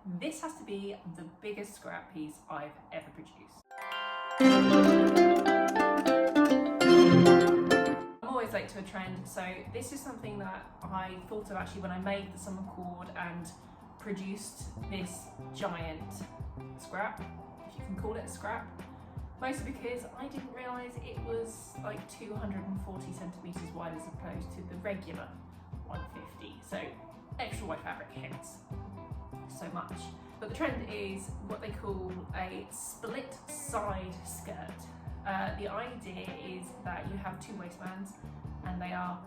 this has to be the biggest scrap piece I've ever produced. I'm always late to a trend, so this is something that I thought of actually when I made the summer cord and produced this giant scrap, if you can call it a scrap. Mostly because I didn't realise it was like 240 centimetres wide as opposed to the regular 150. So extra wide fabric, hence so much. But the trend is what they call a split side skirt. The idea is that you have two waistbands and they are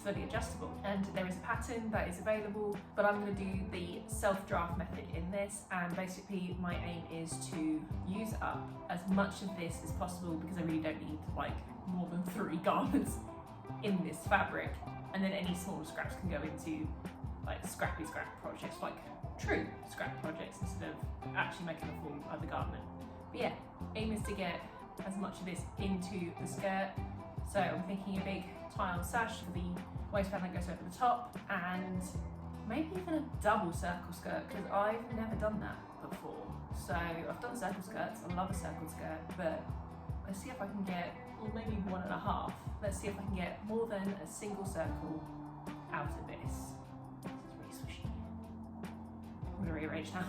fully adjustable, and there is a pattern that is available, but I'm going to do the self-draft method in this, and basically my aim is to use up as much of this as possible because I really don't need like more than 3 garments in this fabric, and then any smaller scraps can go into like scrappy scrap projects, like true scrap projects, instead of actually making a full other garment. But yeah, aim is to get as much of this into the skirt. So I'm thinking a big tile sash for the waistband that goes over the top, and maybe even a double circle skirt because I've never done that before. So I've done circle skirts, I love a circle skirt, but let's see if I can get, or maybe 1.5. Let's see if I can get more than a single circle out of this. This is really swishy. I'm gonna rearrange now.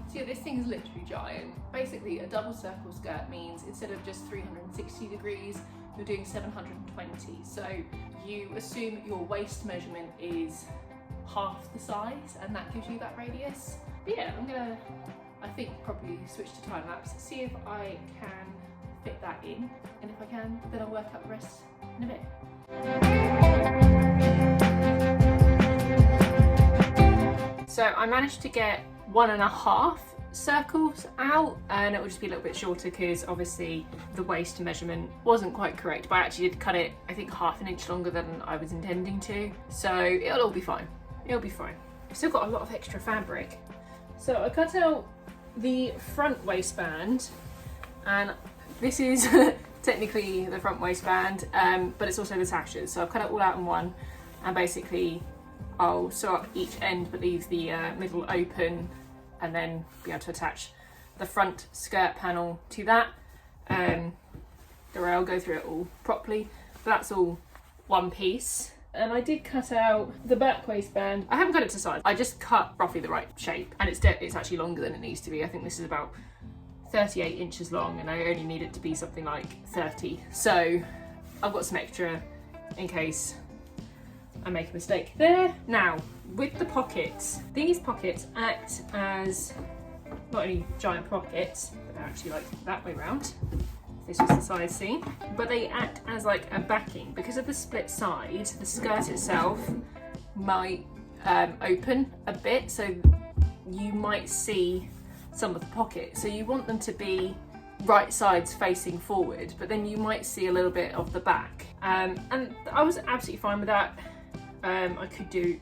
So yeah, this thing is literally giant. Basically, a double circle skirt means instead of just 360 degrees, you're doing 720. So you assume your waist measurement is half the size, and that gives you that radius. But yeah, I'm gonna, I think, probably switch to time lapse, see if I can fit that in, and if I can, then I'll work out the rest in a bit. So I managed to get 1.5 circles out, and it will just be a little bit shorter because obviously the waist measurement wasn't quite correct, but I actually did cut it, I think, 1/2 inch longer than I was intending to, so it'll all be fine. It'll be fine. I've still got a lot of extra fabric. So I cut out the front waistband, and this is technically the front waistband, but it's also the sashes, so I've cut it all out in one, and basically I'll sew up each end but leave the middle open, and then be able to attach the front skirt panel to that. The rail, go through it all properly, but that's all one piece. And I did cut out the back waistband. I haven't cut it to size, I just cut roughly the right shape, and it's actually longer than it needs to be. I think this is about 38 inches long, and I only need it to be something like 30. So I've got some extra in case I make a mistake there. Now, with the pockets, these pockets act as not only giant pockets, but they're actually like that way round. This was the size seen, but they act as like a backing. Because of the split side, the skirt itself might open a bit, so you might see some of the pocket. So you want them to be right sides facing forward, but then you might see a little bit of the back. And I was absolutely fine with that. I could do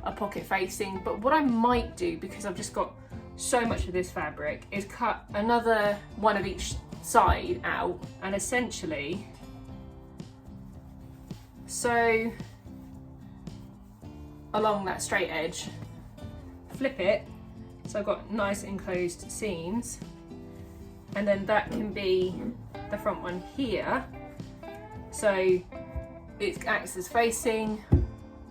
a pocket facing, but what I might do, because I've just got so much of this fabric, is cut another one of each side out, and essentially sew along that straight edge, flip it so I've got nice enclosed seams, and then that can be the front one here, so it acts as facing.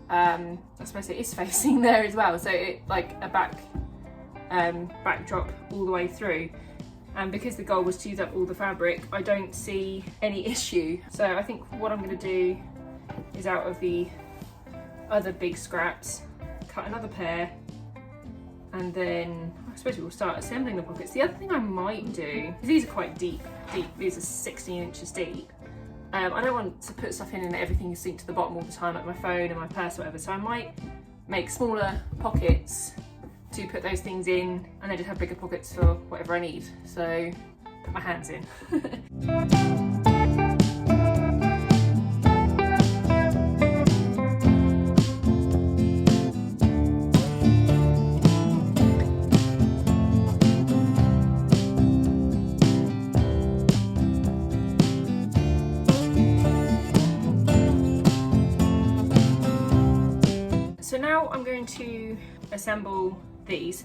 I suppose it is facing there as well, so it like a backdrop all the way through. And because the goal was to use up all the fabric, I don't see any issue. So I think what I'm going to do is, out of the other big scraps, cut another pair, and then I suppose we'll start assembling the pockets. The other thing I might do, because these are quite deep, these are 16 inches deep. I don't want to put stuff in and everything is sink to the bottom all the time, like my phone and my purse or whatever, so I might make smaller pockets to put those things in, and then just have bigger pockets for whatever I need. So put my hands in. So now I'm going to assemble these.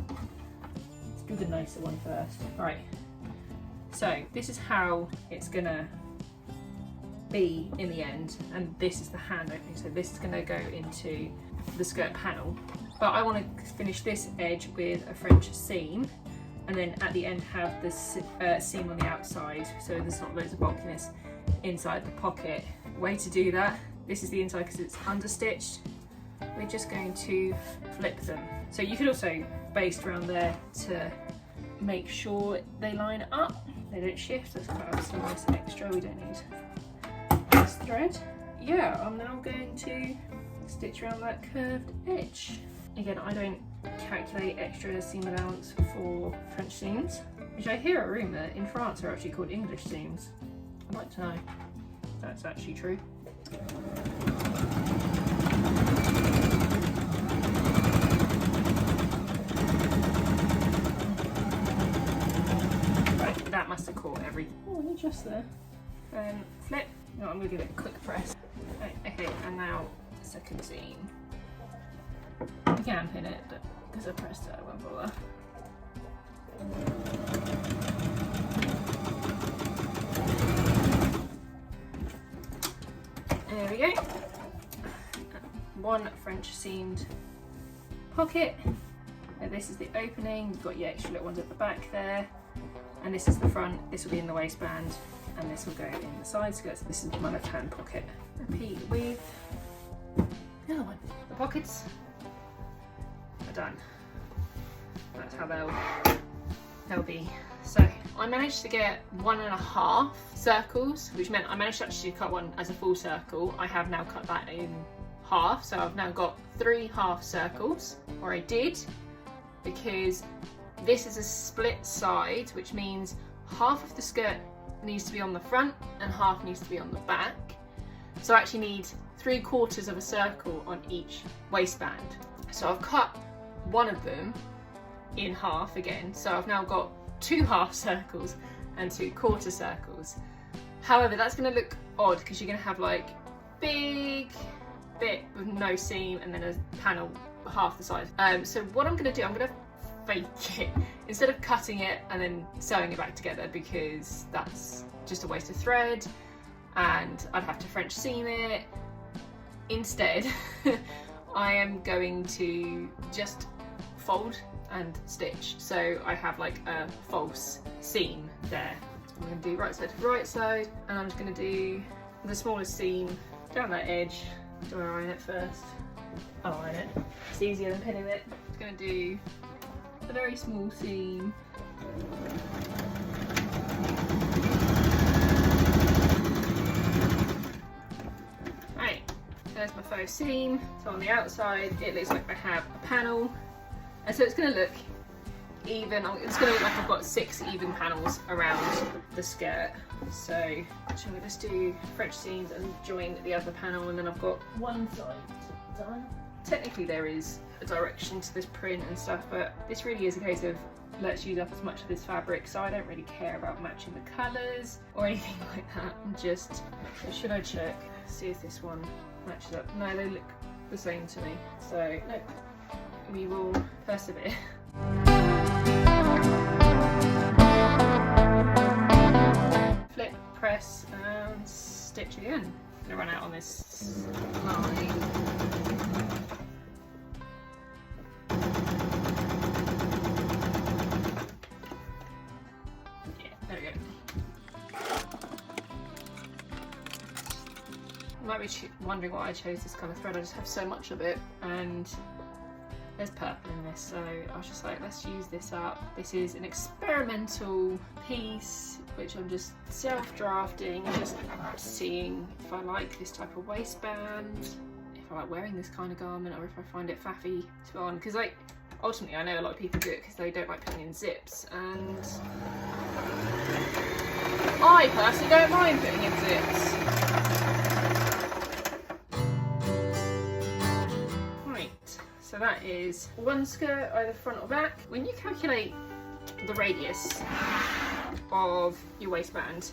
Let's do the nicer one first. Right, so this is how it's gonna be in the end, and this is the hand opening, so this is gonna go into the skirt panel. But I want to finish this edge with a French seam, and then at the end have this seam on the outside, so there's not loads of bulkiness inside the pocket. Way to do that, this is the inside because it's understitched. We're just going to flip them. So you could also baste around there to make sure they line up, they don't shift. Let's cut out some of this extra, we don't need this thread. Yeah, I'm now going to stitch around that curved edge. Again, I don't calculate extra seam allowance for French seams, which I hear a rumour in France are actually called English seams. I'd like to know if that's actually true. Right, that must have caught every... Oh, only just there. Flip. No, I'm going to give it a quick press. Right, okay, and now second seam. You can pin it, but because I pressed it, I won't bother. There we go. One French seamed pocket. And this is the opening. You've got your extra little ones at the back there. And this is the front. This will be in the waistband, and this will go in the side skirts. This is my left-hand pocket. Repeat with the other one. The pockets are done. That's how they'll be. So I managed to get 1.5 circles, which meant I managed to actually cut one as a full circle. I have now cut that in half, so I've now got 3 half circles, or I did, because this is a split side, which means half of the skirt needs to be on the front and half needs to be on the back. So I actually need 3/4 of a circle on each waistband. So I've cut one of them in half again, so I've now got 2 half circles and 2 quarter circles. However, that's going to look odd because you're going to have like big bit with no seam and then a panel half the size. So what I'm going to do, I'm going to fake it instead of cutting it and then sewing it back together, because that's just a waste of thread and I'd have to French seam it. Instead, I am going to just fold and stitch, so I have like a false seam there. I'm going to do right side to right side, and I'm just going to do the smallest seam down that edge. Do I iron it first? I'll iron it. It's easier than pinning it. I'm going to do a very small seam. Right, there's my faux seam. So on the outside it looks like I have a panel, and so it's going to look even. It's going to look like I've got 6 even panels around the skirt. So actually I'm going to just do French seams and join the other panel, and then I've got one side done. Technically there is a direction to this print and stuff, but this really is a case of let's use up as much of this fabric, so I don't really care about matching the colours or anything like that. I'm just, should I check, see if this one matches up? No, they look the same to me, so no, we will persevere. Flip, press and stitch again. I'm going to run out on this line. You might be wondering why I chose this colour thread. I just have so much of it, and there's purple in this, so I was just like, let's use this up. This is an experimental piece which I'm just self-drafting, just seeing if I like this type of waistband, if I like wearing this kind of garment, or if I find it faffy to put on, because like ultimately I know a lot of people do it because they don't like putting in zips, and I personally don't mind putting in zips. So that is one skirt either front or back. When you calculate the radius of your waistband,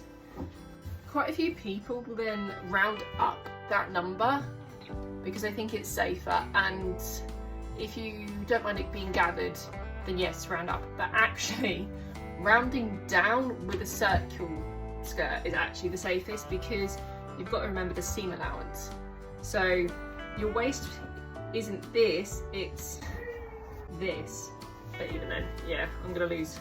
quite a few people will then round up that number because I think it's safer, and if you don't mind it being gathered, then yes, round up. But actually, rounding down with a circle skirt is actually the safest, because you've got to remember the seam allowance. So your waist isn't this, it's this. But even then, yeah, I'm gonna lose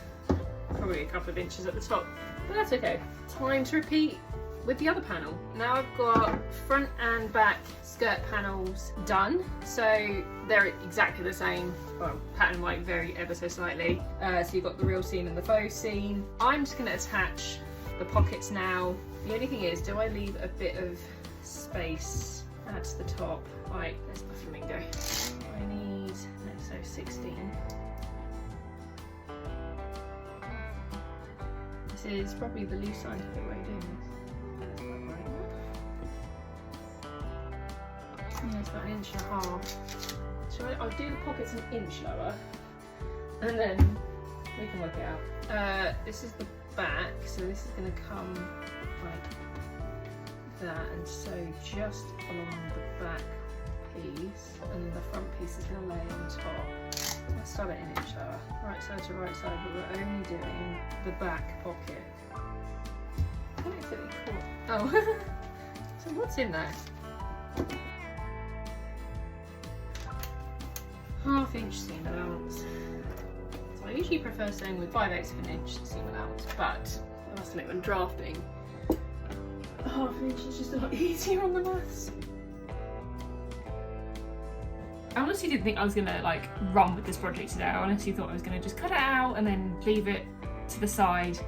probably a couple of inches at the top, but that's okay. Time to repeat with the other panel. Now I've got front and back skirt panels done, so they're exactly the same. Well, pattern might vary ever so slightly. So you've got the real seam and the faux seam. I'm just going to attach the pockets now. The only thing is, do I leave a bit of space at the top? Right, there's my flamingo. I need, so 16. This is probably the loose side of the way doing this. Yeah, it's about 1.5 inches. I'll do the pockets an inch lower, and then we can work it out. This is the back, so this is going to come like that, and so just along the back piece, and then the front piece is going to lay on top. Let's start it an inch lower, right side to right side, but we're only doing the back pocket. I don't think we caught. Oh, so what's in there? 1/2 inch seam allowance. So I usually prefer staying with 5/8 of an inch seam allowance, but I must admit when drafting, 1/2 inch is just a lot easier on the maths. I honestly didn't think I was gonna like run with this project today. I honestly thought I was gonna just cut it out and then leave it to the side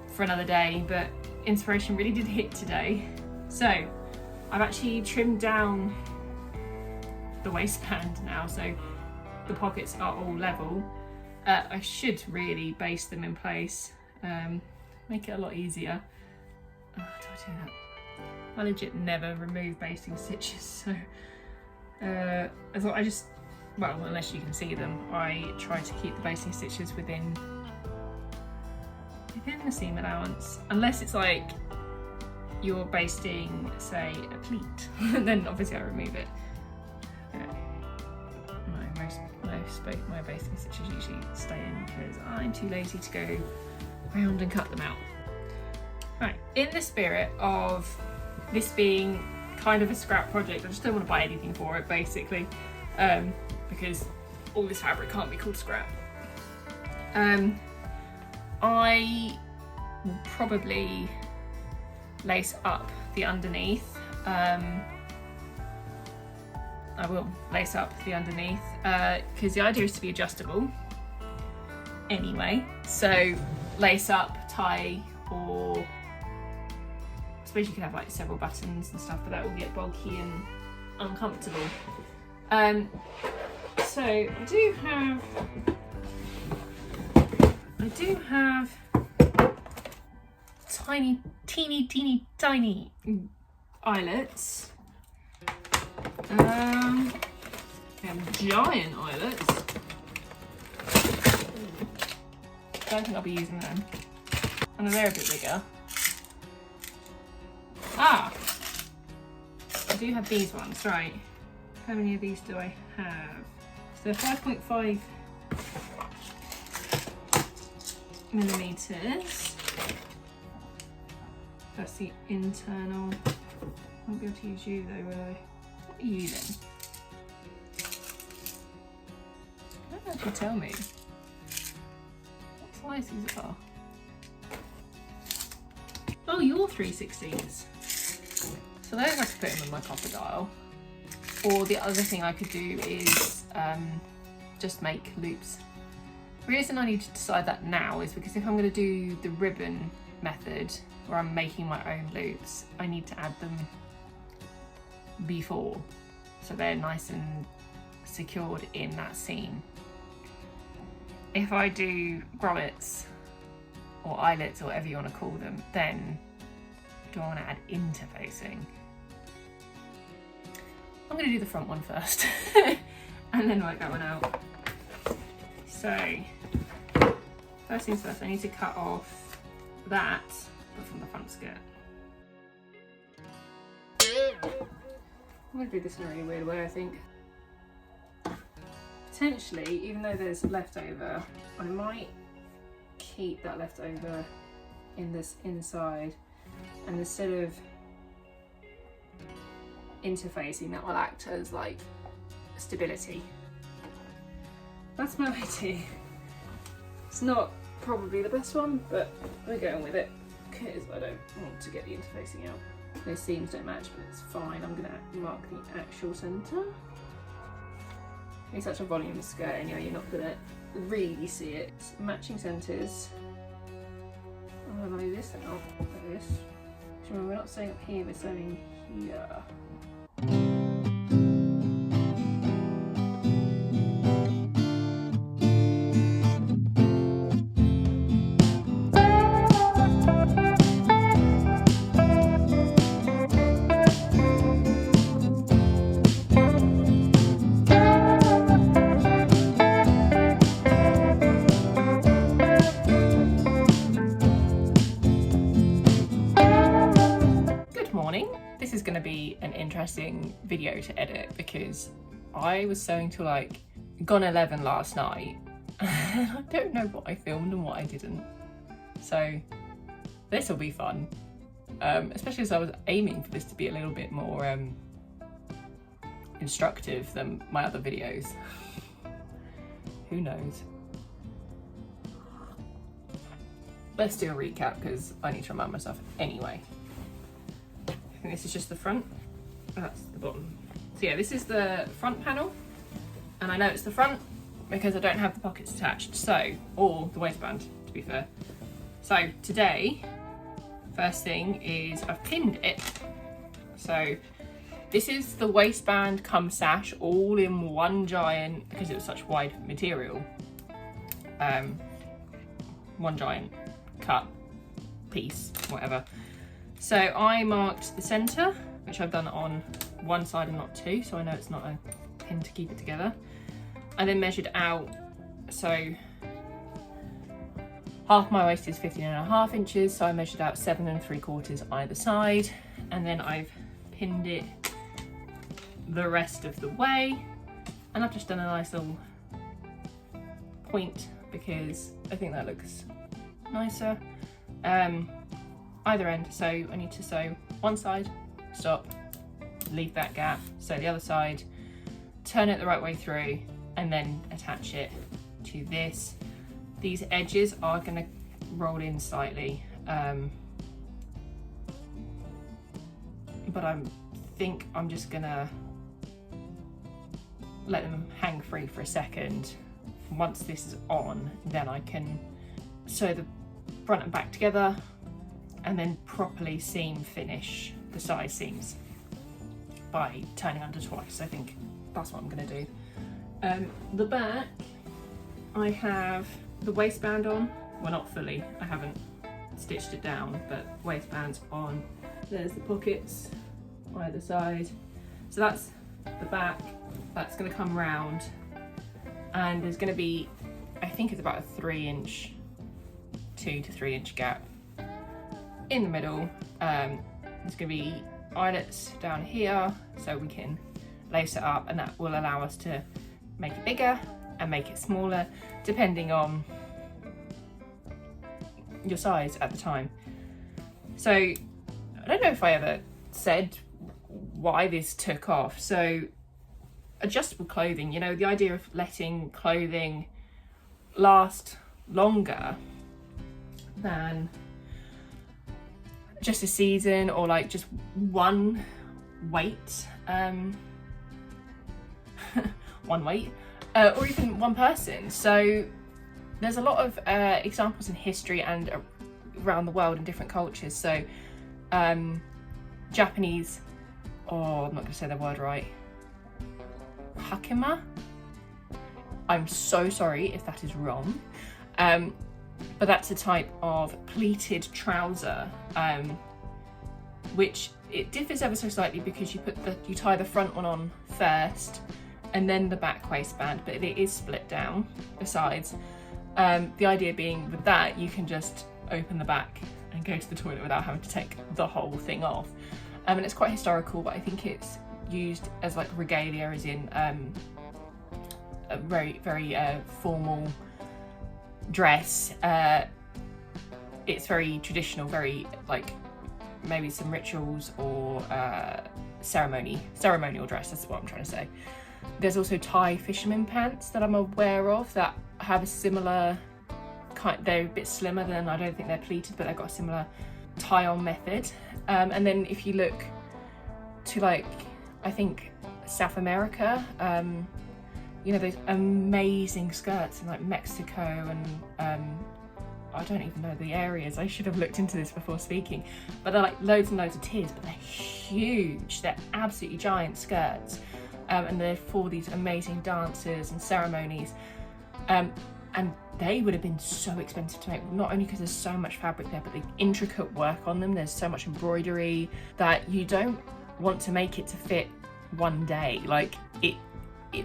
for another day, but inspiration really did hit today. So I've actually trimmed down the waistband now, so the pockets are all level. I should really baste them in place, make it a lot easier. Oh, do I do that? I legit never remove basting stitches, so I thought well, unless you can see them, I try to keep the basting stitches within the seam allowance, unless it's like you're basting, say, a pleat, then obviously I remove it. My basting stitches usually stay in because I'm too lazy to go round and cut them out. Right, in the spirit of this being kind of a scrap project, I just don't want to buy anything for it, basically, because all this fabric can't be called scrap. I will probably lace up the underneath. I will lace up the underneath because the idea is to be adjustable anyway. So lace up, tie, or I suppose you could have like several buttons and stuff, but that will get bulky and uncomfortable. So I do have tiny, teeny, tiny eyelets. And giant eyelets. Don't think I'll be using them. And they're a bit bigger. Ah! I do have these ones, right. How many of these do I have? So 5.5 millimeters. That's the internal. I won't be able to use you though, will I? What are you then? Don't actually tell me what size these are. Oh, you're 3/16. So those I could put them in my copper dial. Or the other thing I could do is just make loops. The reason I need to decide that now is because if I'm going to do the ribbon method, where I'm making my own loops, I need to add them before, so they're nice and secured in that seam. If I do grommets or eyelets or whatever you want to call them, then do I want to add interfacing? I'm going to do the front one first and then work that one out. So first things first, I need to cut off that, but from the front skirt. I'm going to do this in a really weird way, I think. Potentially, even though there's leftover, I might keep that leftover in this inside, and instead of interfacing, that will act as like stability. That's my idea. It's not probably the best one, but we're going with it because I don't want to get the interfacing out. Those seams don't match, but it's fine. I'm going to mark the actual centre. It's such a volume skirt anyway, you're not going to really see it. Matching centres. I'm going to lay this out like this. Remember, we're not sewing up here, we're sewing here. This is going to be an interesting video to edit because I was sewing till like gone 11 last night and I don't know what I filmed and what I didn't. So this will be fun, especially as I was aiming for this to be a little bit more instructive than my other videos. Who knows? Let's do a recap because I need to remind myself anyway. I think this is just the front, that's the bottom. So yeah, this is the front panel, and I know it's the front because I don't have the pockets attached, so, or the waistband to be fair. So today, first thing is I've pinned it. So this is the waistband cum sash all in one giant, because it was such wide material, one giant cut piece, whatever. So I marked the centre, which I've done on one side and not two, so I know it's not a pin to keep it together. I then measured out, so half my waist is 15.5 inches, so I measured out 7 3/4 either side, and then I've pinned it the rest of the way, and I've just done a nice little point because I think that looks nicer. Either end, so I need to sew one side, stop, leave that gap, sew the other side, turn it the right way through, and then attach it to this. These edges are going to roll in slightly, but I think I'm just going to let them hang free for a second. Once this is on, then I can sew the front and back together, and then properly seam finish the side seams by turning under twice. I think that's what I'm going to do. The back, I have the waistband on. Well, not fully, I haven't stitched it down, but waistband's on. There's the pockets either side. So that's the back. That's going to come round, and there's going to be, I think it's about a 3-inch, 2 to 3 inch gap in the middle. There's going to be eyelets down here so we can lace it up, and that will allow us to make it bigger and make it smaller depending on your size at the time. So I don't know if I ever said why this took off. So adjustable clothing, you know, the idea of letting clothing last longer than just a season, or like just one weight, one weight, or even one person. So there's a lot of examples in history and around the world in different cultures. So Japanese, or I'm not going to say the word right, hakama. I'm so sorry if that is wrong. But that's a type of pleated trouser, which it differs ever so slightly because you tie the front one on first and then the back waistband, but it is split down the sides. The idea being with that, you can just open the back and go to the toilet without having to take the whole thing off. And it's quite historical, but I think it's used as like regalia, as in a very, very formal dress. It's very traditional, very like maybe some rituals or ceremonial dress, that's what I'm trying to say. There's also Thai fisherman pants that I'm aware of that have a similar kind, they're a bit slimmer than, I don't think they're pleated, but they've got a similar tie-on method. And then if you look to like, I think South America, you know, those amazing skirts in like Mexico and I don't even know the areas. I should have looked into this before speaking, but they're like loads and loads of tiers, but they're huge. They're absolutely giant skirts, and they're for these amazing dances and ceremonies. And they would have been so expensive to make, not only because there's so much fabric there, but the intricate work on them. There's so much embroidery that you don't want to make it to fit one day. Like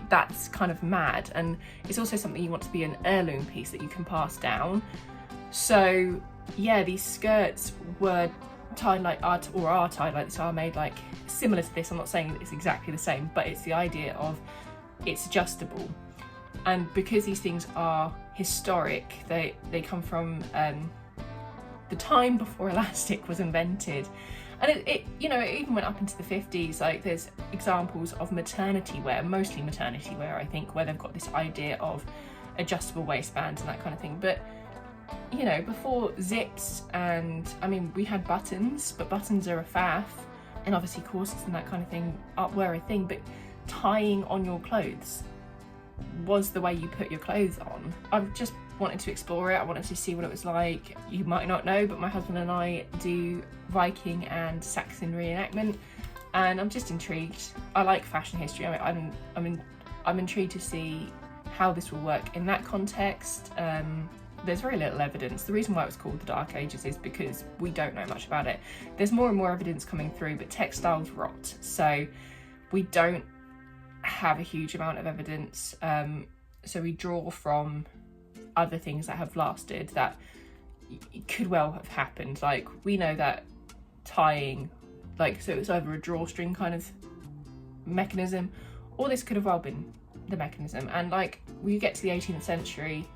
that's kind of mad. And it's also something you want to be an heirloom piece that you can pass down. So yeah, these skirts were tied like are tied like this, are made like similar to this. I'm not saying that it's exactly the same, but it's the idea of it's adjustable. And because these things are historic, they come from the time before elastic was invented. And it you know, it even went up into the 50s. Like there's examples of maternity wear, mostly maternity wear, I think, where they've got this idea of adjustable waistbands and that kind of thing. But you know, before zips, and I mean, we had buttons, but buttons are a faff, and obviously corsets and that kind of thing were a thing, but tying on your clothes was the way you put your clothes on. I just wanted to explore it. I wanted to see what it was like. You might not know, but my husband and I do Viking and Saxon reenactment, and I'm just intrigued. I like fashion history. I mean, I'm intrigued to see how this will work in that context. There's very little evidence. The reason why it was called the Dark Ages is because we don't know much about it. There's more and more evidence coming through, but textiles rot, so we don't have a huge amount of evidence. So we draw from other things that have lasted that could well have happened. Like we know that tying, like, so it was either a drawstring kind of mechanism, or this could have well been the mechanism. And like when you get to the 18th century,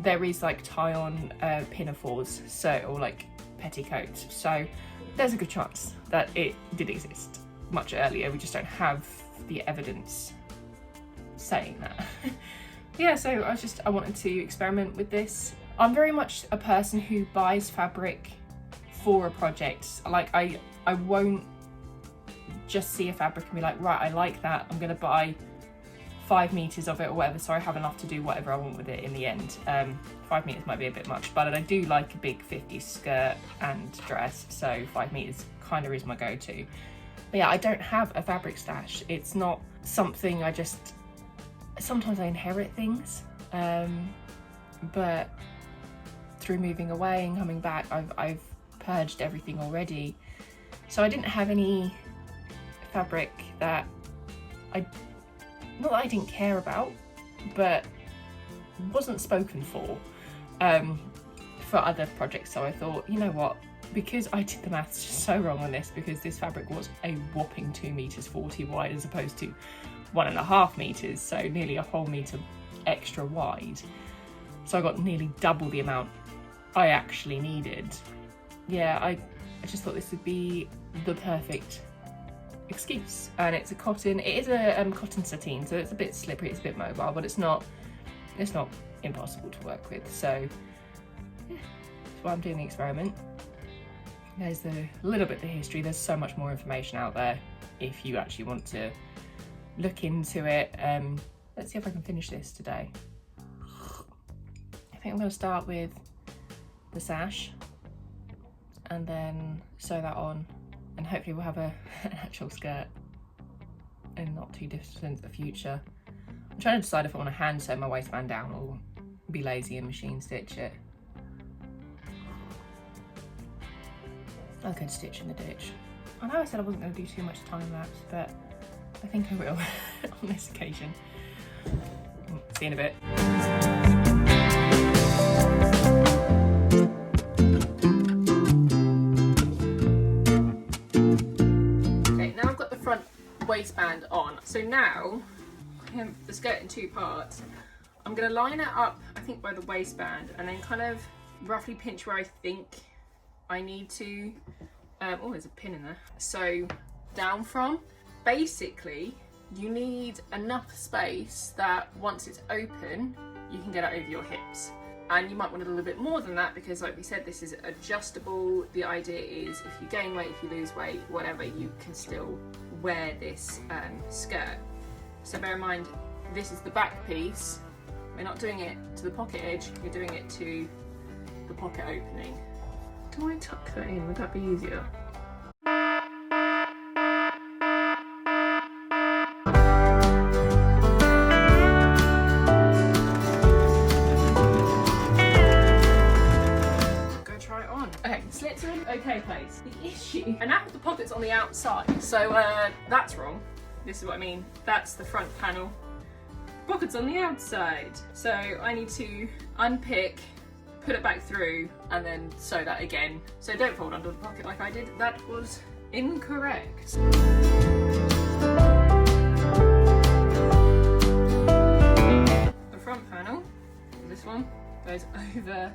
there is like tie-on pinafores, so, or like petticoats, so there's a good chance that it did exist much earlier. We just don't have the evidence saying that. Yeah, so I wanted to experiment with this. I'm very much a person who buys fabric for a project. Like I won't just see a fabric and be like, right, I like that, I'm gonna buy 5 meters of it or whatever, so I have enough to do whatever I want with it in the end. 5 meters might be a bit much, but I do like a big 50s skirt and dress, so 5 meters kind of is my go-to. But yeah, I don't have a fabric stash. It's not something I just, sometimes I inherit things, but through moving away and coming back, I've purged everything already. So I didn't have any fabric that not that I didn't care about, but wasn't spoken for other projects. So I thought, you know what, because I did the maths just so wrong on this, because this fabric was a whopping 2 meters 40 wide as opposed to 1.5 meters, so nearly a whole meter extra wide. So I got nearly double the amount I actually needed. Yeah, I just thought this would be the perfect excuse. And it's a cotton, it is a cotton sateen, so it's a bit slippery, it's a bit mobile, but it's not impossible to work with. So yeah, that's why I'm doing the experiment. There's a little bit of the history. There's so much more information out there if you actually want to look into it. Let's see if I can finish this today. I think I'm going to start with the sash and then sew that on, and hopefully we'll have an actual skirt in not too distant a future. I'm trying to decide if I want to hand sew my waistband down or be lazy and machine stitch it. I could stitch in the ditch. I know I said I wasn't going to do too much time lapse, but I think I will on this occasion. See you in a bit. Okay, now I've got the front waistband on. So now, I have the skirt in 2 parts. I'm gonna line it up, I think, by the waistband, and then kind of roughly pinch where I think I need to. Oh, there's a pin in there. So down from. Basically, you need enough space that once it's open, you can get it over your hips. And you might want a little bit more than that because, like we said, this is adjustable. The idea is if you gain weight, if you lose weight, whatever, you can still wear this skirt. So bear in mind, this is the back piece. We're not doing it to the pocket edge, you're doing it to the pocket opening. Do I tuck that in? Would that be easier? Okay, slits are in okay place. The issue, and now the pocket's on the outside, so that's wrong. This is what I mean. That's the front panel. Pocket's on the outside. So I need to unpick, put it back through, and then sew that again. So don't fold under the pocket like I did. That was incorrect. The front panel, this one, goes over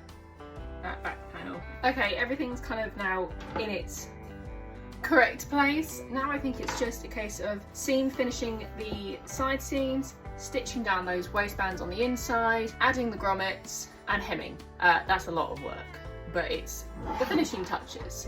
that back panel. Okay, everything's kind of now in its correct place. Now I think it's just a case of seam finishing the side seams, stitching down those waistbands on the inside, adding the grommets, and hemming. That's a lot of work, but it's the finishing touches.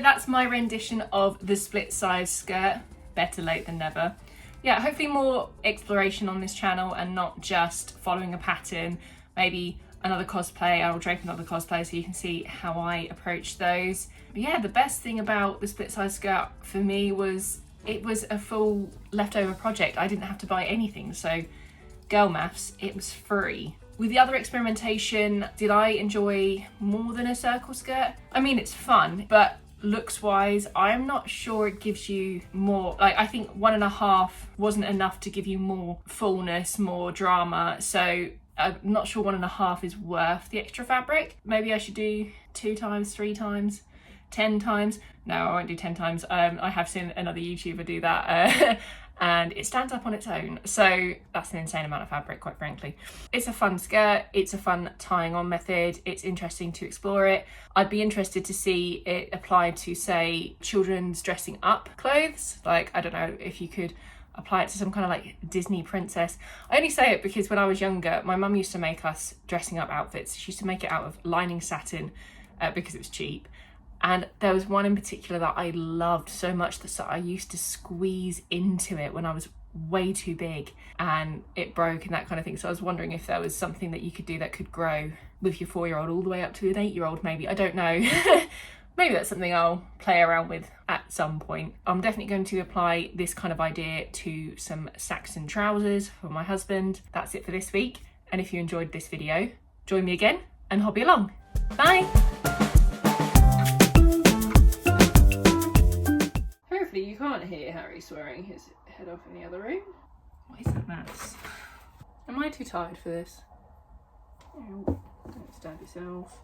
That's my rendition of the split size skirt. Better late than never. Yeah, hopefully more exploration on this channel and not just following a pattern. Maybe another cosplay, I'll drape another cosplay so you can see how I approach those. But yeah, the best thing about the split size skirt for me was it was a full leftover project. I didn't have to buy anything, so girl maths, it was free. With the other experimentation, did I enjoy more than a circle skirt? I mean, it's fun, but looks wise, I'm not sure it gives you more. Like, I think 1.5 wasn't enough to give you more fullness, more drama. So I'm not sure 1.5 is worth the extra fabric. Maybe I should do 2 times, 3 times, 10 times. No, I won't do 10 times. I have seen another YouTuber do that. And it stands up on its own. So that's an insane amount of fabric, quite frankly. It's a fun skirt, it's a fun tying on method, it's interesting to explore it. I'd be interested to see it applied to, say, children's dressing up clothes. Like, I don't know if you could apply it to some kind of like Disney princess. I only say it because when I was younger, my mum used to make us dressing up outfits. She used to make it out of lining satin because it was cheap. And there was one in particular that I loved so much that I used to squeeze into it when I was way too big and it broke and that kind of thing. So I was wondering if there was something that you could do that could grow with your 4-year-old all the way up to an 8-year-old maybe. I don't know. Maybe that's something I'll play around with at some point. I'm definitely going to apply this kind of idea to some Saxon trousers for my husband. That's it for this week. And if you enjoyed this video, join me again and hobby along. Bye. Hopefully you can't hear Harry swearing his head off in the other room. What is that mess? Am I too tired for this? Oh, don't stab yourself.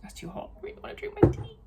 That's too hot. I really want to drink my tea.